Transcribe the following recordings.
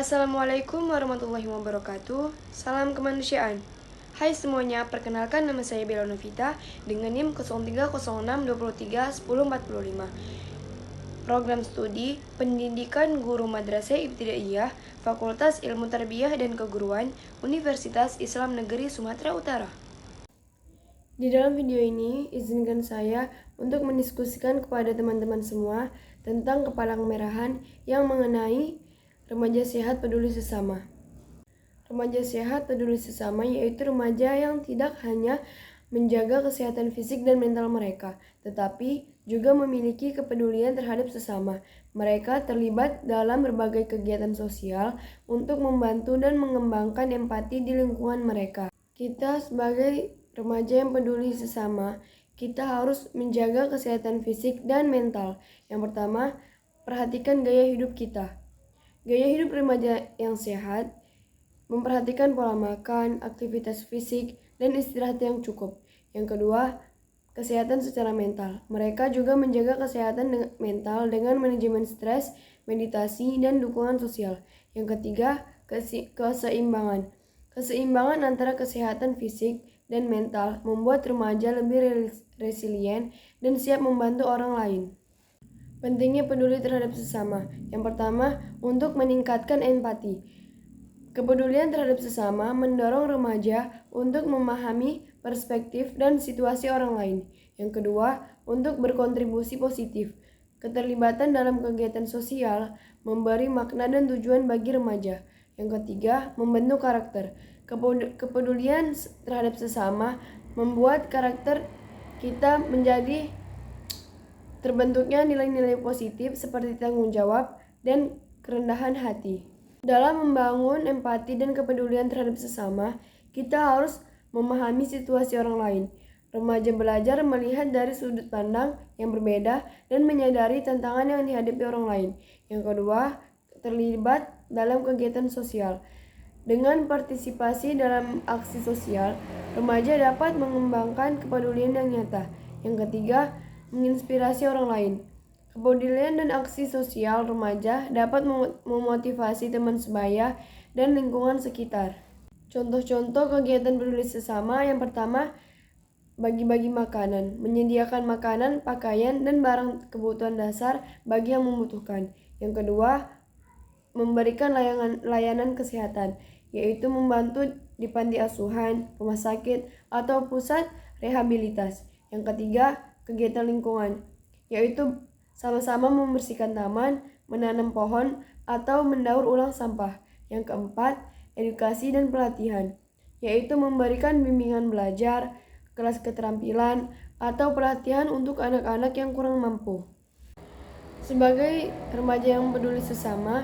Assalamualaikum warahmatullahi wabarakatuh. Salam kemanusiaan. Hai semuanya, perkenalkan nama saya Bella Novita dengan NIM 0306231045. Program studi Pendidikan Guru Madrasah Ibtidaiyah, Fakultas Ilmu Tarbiyah dan Keguruan, Universitas Islam Negeri Sumatera Utara. Di dalam video ini, izinkan saya untuk mendiskusikan kepada teman-teman semua tentang kepala kemerahan yang mengenai remaja sehat peduli sesama. Remaja sehat peduli sesama yaitu remaja yang tidak hanya menjaga kesehatan fisik dan mental mereka, tetapi juga memiliki kepedulian terhadap sesama. Mereka terlibat dalam berbagai kegiatan sosial untuk membantu dan mengembangkan empati di lingkungan mereka. Kita sebagai remaja yang peduli sesama, kita harus menjaga kesehatan fisik dan mental. Yang pertama, perhatikan gaya hidup kita. Gaya hidup remaja yang sehat memperhatikan pola makan, aktivitas fisik, dan istirahat yang cukup. Yang kedua, kesehatan secara mental. Mereka juga menjaga kesehatan mental dengan manajemen stres, meditasi, dan dukungan sosial. Yang ketiga, keseimbangan. Keseimbangan antara kesehatan fisik dan mental membuat remaja lebih resilient dan siap membantu orang lain. Pentingnya peduli terhadap sesama. Yang pertama, untuk meningkatkan empati. Kepedulian terhadap sesama mendorong remaja untuk memahami perspektif dan situasi orang lain. Yang kedua, untuk berkontribusi positif. Keterlibatan dalam kegiatan sosial memberi makna dan tujuan bagi remaja. Yang ketiga, membentuk karakter. Kepedulian terhadap sesama membuat karakter kita menjadi terbentuknya nilai-nilai positif seperti tanggung jawab dan kerendahan hati. Dalam membangun empati dan kepedulian terhadap sesama, kita harus memahami situasi orang lain. Remaja belajar melihat dari sudut pandang yang berbeda dan menyadari tantangan yang dihadapi orang lain. Yang kedua, terlibat dalam kegiatan sosial. Dengan partisipasi dalam aksi sosial, remaja dapat mengembangkan kepedulian yang nyata. Yang ketiga, menginspirasi orang lain. Kepedulian dan aksi sosial remaja dapat memotivasi teman sebaya dan lingkungan sekitar. Contoh-contoh kegiatan peduli sesama yang pertama, bagi-bagi makanan, menyediakan makanan, pakaian, dan barang kebutuhan dasar bagi yang membutuhkan. Yang kedua, memberikan layanan kesehatan, yaitu membantu di panti asuhan, rumah sakit, atau pusat rehabilitas. Yang ketiga, kegiatan lingkungan, yaitu sama-sama membersihkan taman, menanam pohon, atau mendaur ulang sampah. Yang keempat, edukasi dan pelatihan, yaitu memberikan bimbingan belajar, kelas keterampilan, atau pelatihan untuk anak-anak yang kurang mampu. Sebagai remaja yang peduli sesama,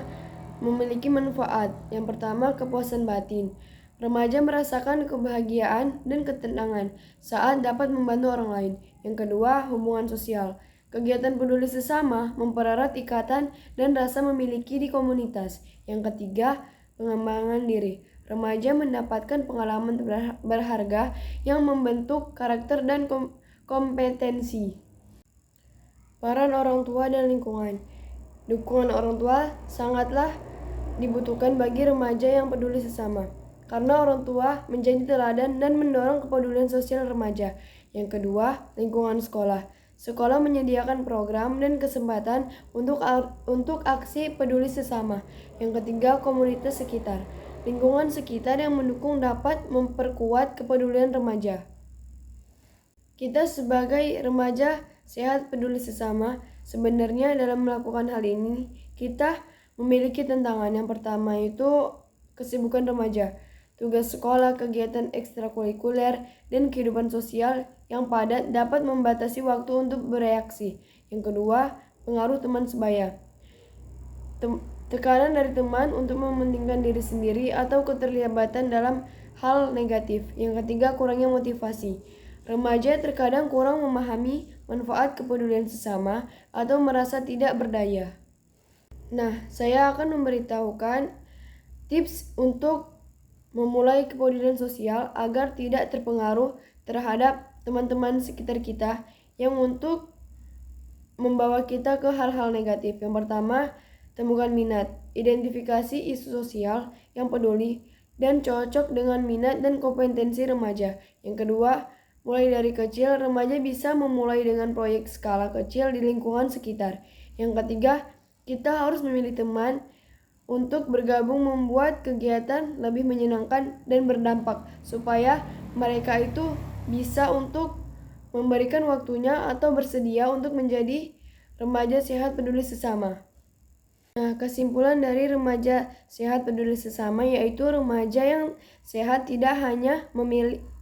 memiliki manfaat. Yang pertama, kepuasan batin. Remaja merasakan kebahagiaan dan ketenangan saat dapat membantu orang lain. Yang kedua, hubungan sosial. Kegiatan peduli sesama mempererat ikatan dan rasa memiliki di komunitas. Yang ketiga, pengembangan diri. Remaja mendapatkan pengalaman berharga yang membentuk karakter dan kompetensi. Peran orang tua dan lingkungan. Dukungan orang tua sangatlah dibutuhkan bagi remaja yang peduli sesama, karena orang tua menjadi teladan dan mendorong kepedulian sosial remaja. Yang kedua, lingkungan sekolah. Sekolah menyediakan program dan kesempatan untuk aksi peduli sesama. Yang ketiga, komunitas sekitar. Lingkungan sekitar yang mendukung dapat memperkuat kepedulian remaja. Kita sebagai remaja sehat peduli sesama, sebenarnya dalam melakukan hal ini, kita memiliki tantangan. Yang pertama itu kesibukan remaja. Tugas sekolah, kegiatan ekstrakurikuler, dan kehidupan sosial yang padat dapat membatasi waktu untuk bereaksi. Yang kedua, pengaruh teman sebaya. Tekanan dari teman untuk mementingkan diri sendiri atau keterlibatan dalam hal negatif. Yang ketiga, kurangnya motivasi. Remaja terkadang kurang memahami manfaat kepedulian sesama atau merasa tidak berdaya. Nah, saya akan memberitahukan tips untuk memulai kepedulian sosial agar tidak terpengaruh terhadap teman-teman sekitar kita yang untuk membawa kita ke hal-hal negatif. Yang pertama, Temukan minat, identifikasi isu sosial yang peduli dan cocok dengan minat dan kompetensi remaja. Yang kedua, mulai dari kecil, remaja bisa memulai dengan proyek skala kecil di lingkungan sekitar. Yang ketiga, kita harus memilih teman untuk bergabung membuat kegiatan lebih menyenangkan dan berdampak supaya mereka itu bisa untuk memberikan waktunya atau bersedia untuk menjadi remaja sehat peduli sesama. Nah, kesimpulan dari remaja sehat peduli sesama yaitu remaja yang sehat tidak hanya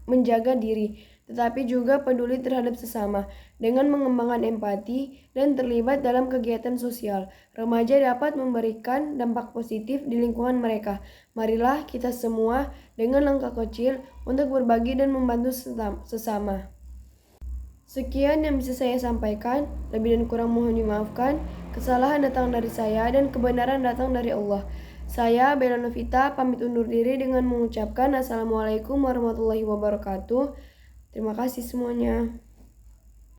menjaga diri, tetapi juga peduli terhadap sesama. Dengan mengembangkan empati dan terlibat dalam kegiatan sosial, remaja dapat memberikan dampak positif di lingkungan mereka. Marilah kita semua dengan langkah kecil untuk berbagi dan membantu sesama. Sekian yang bisa saya sampaikan, lebih dan kurang mohon dimaafkan. Kesalahan datang dari saya dan kebenaran datang dari Allah. Saya Bella Novita pamit undur diri dengan mengucapkan Assalamualaikum warahmatullahi wabarakatuh. Terima kasih semuanya.